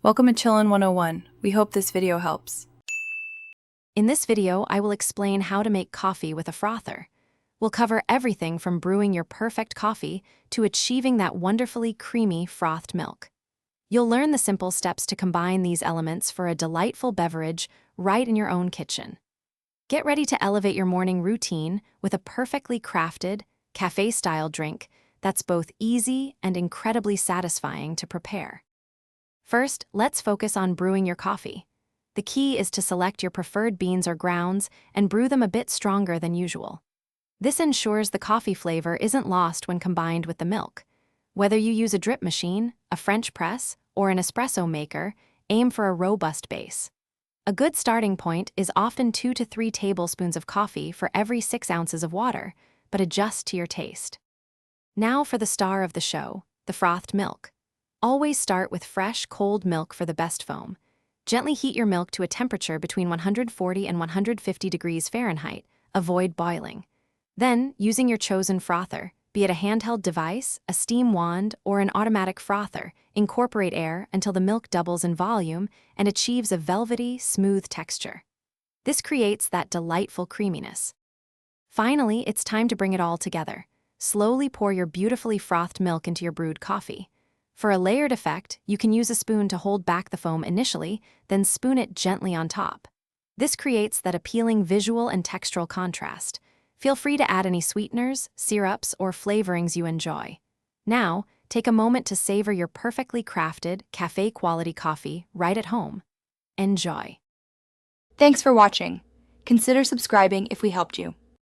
Welcome to Chillin' 101. We hope this video helps. In this video, I will explain how to make coffee with a frother. We'll cover everything from brewing your perfect coffee to achieving that wonderfully creamy frothed milk. You'll learn the simple steps to combine these elements for a delightful beverage right in your own kitchen. Get ready to elevate your morning routine with a perfectly crafted, cafe-style drink that's both easy and incredibly satisfying to prepare. First, let's focus on brewing your coffee. The key is to select your preferred beans or grounds and brew them a bit stronger than usual. This ensures the coffee flavor isn't lost when combined with the milk. Whether you use a drip machine, a French press, or an espresso maker, aim for a robust base. A good starting point is often 2 to 3 tablespoons of coffee for every 6 ounces of water, but adjust to your taste. Now for the star of the show, the frothed milk. Always start with fresh, cold milk for the best foam. Gently heat your milk to a temperature between 140 and 150 degrees Fahrenheit. Avoid boiling. Then, using your chosen frother, be it a handheld device, a steam wand, or an automatic frother, incorporate air until the milk doubles in volume and achieves a velvety, smooth texture. This creates that delightful creaminess. Finally, it's time to bring it all together. Slowly pour your beautifully frothed milk into your brewed coffee. For a layered effect, you can use a spoon to hold back the foam initially, then spoon it gently on top. This creates that appealing visual and textural contrast. Feel free to add any sweeteners, syrups, or flavorings you enjoy. Now, take a moment to savor your perfectly crafted, cafe-quality coffee right at home. Enjoy. Thanks for watching. Consider subscribing if we helped you.